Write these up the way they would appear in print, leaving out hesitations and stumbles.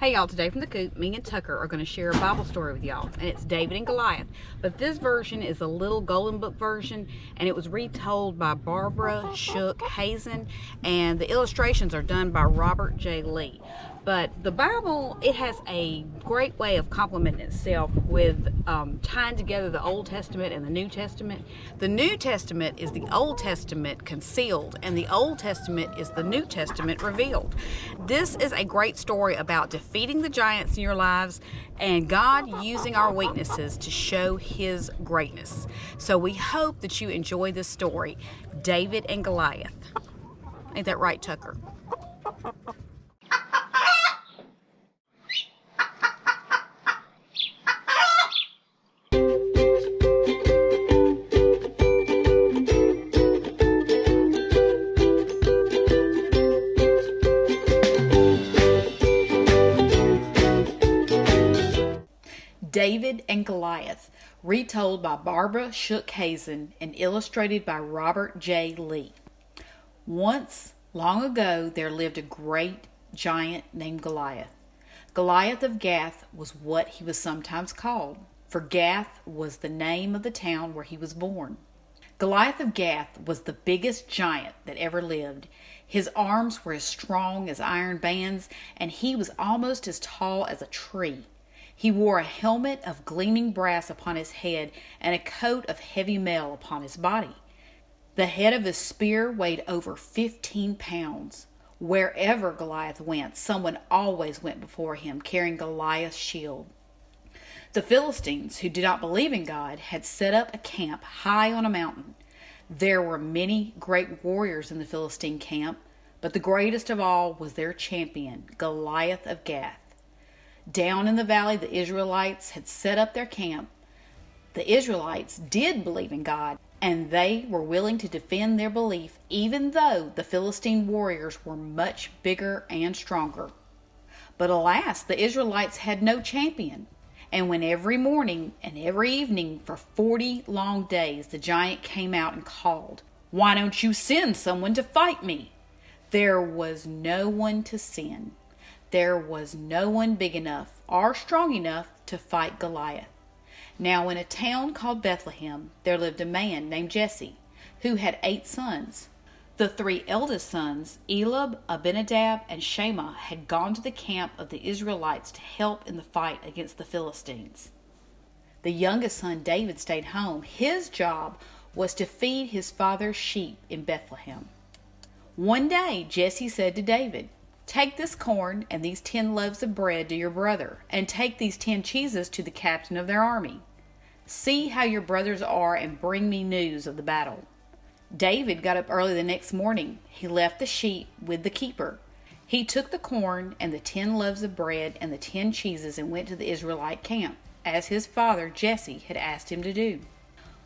Hey y'all, today from the Coop, me and Tucker are going to share a Bible story with y'all, and it's David and Goliath. But this version is a little Golden Book version, and it was retold by Barbara Shook Hazen, and the illustrations are done by Robert J. Lee. But the Bible, it has a great way of complementing itself with tying together the Old Testament and the New Testament. The New Testament is the Old Testament concealed, and the Old Testament is the New Testament revealed. This is a great story about defeating the giants in your lives and God using our weaknesses to show His greatness. So we hope that you enjoy this story, David and Goliath. Ain't that right, Tucker? David and Goliath, retold by Barbara Shook Hazen and illustrated by Robert J. Lee. Once, long ago, there lived a great giant named Goliath. Goliath of Gath was what he was sometimes called, for Gath was the name of the town where he was born. Goliath of Gath was the biggest giant that ever lived. His arms were as strong as iron bands, and he was almost as tall as a tree. He wore a helmet of gleaming brass upon his head and a coat of heavy mail upon his body. The head of his spear weighed over 15 pounds. Wherever Goliath went, someone always went before him carrying Goliath's shield. The Philistines, who did not believe in God, had set up a camp high on a mountain. There were many great warriors in the Philistine camp, but the greatest of all was their champion, Goliath of Gath. Down in the valley, the Israelites had set up their camp. The Israelites did believe in God, and they were willing to defend their belief, even though the Philistine warriors were much bigger and stronger. But alas, the Israelites had no champion. And when every morning and every evening for 40 long days the giant came out and called, "Why don't you send someone to fight me?" There was no one to send. There was no one big enough or strong enough to fight Goliath. Now in a town called Bethlehem, there lived a man named Jesse, who had 8 sons. The 3 eldest sons, Eliab, Abinadab, and Shammah, had gone to the camp of the Israelites to help in the fight against the Philistines. The youngest son, David, stayed home. His job was to feed his father's sheep in Bethlehem. One day, Jesse said to David, "Take this corn and these 10 loaves of bread to your brother, and take these 10 cheeses to the captain of their army. See how your brothers are and bring me news of the battle." David got up early the next morning. He left the sheep with the keeper. He took the corn and the 10 loaves of bread and the 10 cheeses and went to the Israelite camp, as his father Jesse had asked him to do.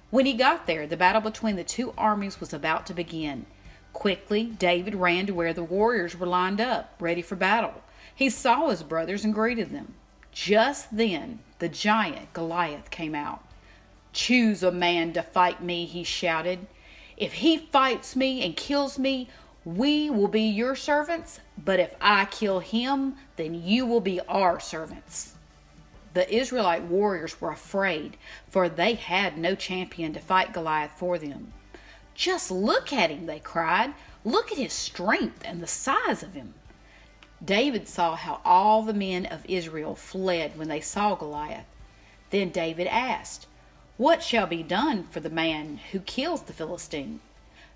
When he got there, the battle between the 2 armies was about to begin. Quickly, David ran to where the warriors were lined up, ready for battle. He saw his brothers and greeted them. Just then, the giant Goliath came out. "Choose a man to fight me," he shouted. "If he fights me and kills me, we will be your servants. But if I kill him, then you will be our servants." The Israelite warriors were afraid, for they had no champion to fight Goliath for them. "Just look at him," they cried. "Look at his strength and the size of him." David saw how all the men of Israel fled when they saw Goliath. Then David asked, "What shall be done for the man who kills the Philistine?"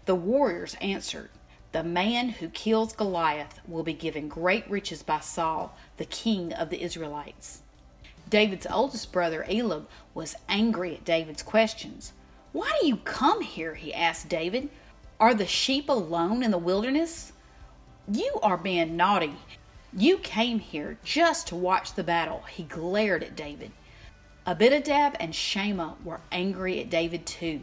The warriors answered, "The man who kills Goliath will be given great riches by Saul, the king of the Israelites." David's oldest brother Eliab was angry at David's questions. "Why do you come here?" he asked David. "Are the sheep alone in the wilderness? You are being naughty. You came here just to watch the battle." He glared at David. Abinadab and Shammah were angry at David too.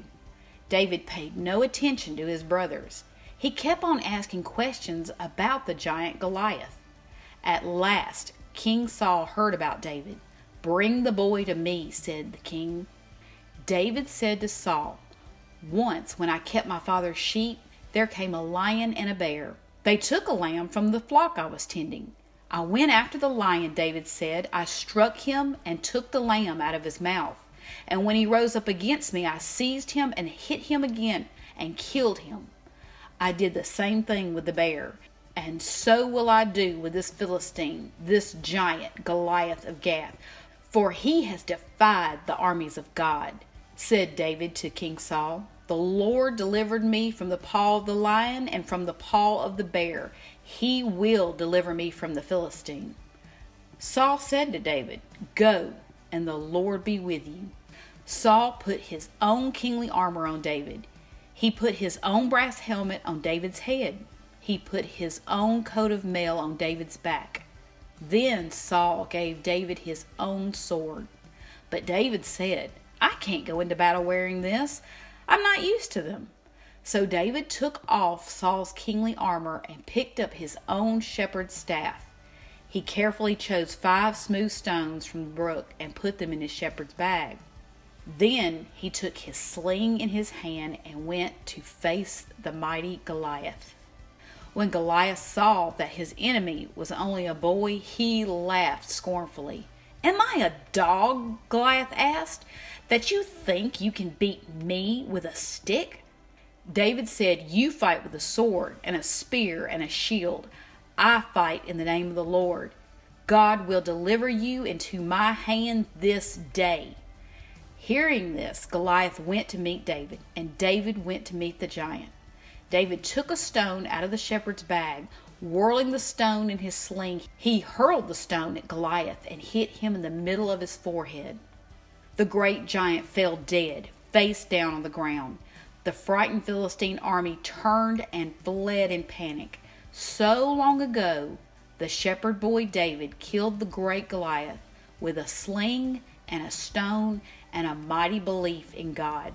David paid no attention to his brothers. He kept on asking questions about the giant Goliath. At last, King Saul heard about David. "Bring the boy to me," said the king. David said to Saul, "Once when I kept my father's sheep, there came a lion and a bear. They took a lamb from the flock I was tending. I went after the lion, David said. I struck him and took the lamb out of his mouth. And when he rose up against me, I seized him and hit him again and killed him. I did the same thing with the bear, and so will I do with this Philistine, this giant Goliath of Gath, for he has defied the armies of God. Said David to King Saul, the Lord delivered me from the paw of the lion and from the paw of the bear. He will deliver me from the Philistine. Saul said to David, go, and the Lord be with you. Saul put his own kingly armor on David. He put his own brass helmet on David's head. He put his own coat of mail on David's back. Then Saul gave David his own sword. But David said, I can't go into battle wearing this. I'm not used to them. So David took off Saul's kingly armor and picked up his own shepherd's staff. He carefully chose 5 smooth stones from the brook and put them in his shepherd's bag. Then he took his sling in his hand and went to face the mighty Goliath. When Goliath saw that his enemy was only a boy, he laughed scornfully. Am I a dog, Goliath asked, that you think you can beat me with a stick? David said, you fight with a sword and a spear and a shield. I fight in the name of the Lord. God will deliver you into my hand this day. Hearing this, Goliath went to meet David, and David went to meet the giant. David took a stone out of the shepherd's bag. Whirling the stone in his sling, he hurled the stone at Goliath and hit him in the middle of his forehead. The great giant fell dead, face down on the ground. The frightened Philistine army turned and fled in panic. So long ago, the shepherd boy David killed the great Goliath with a sling and a stone and a mighty belief in God.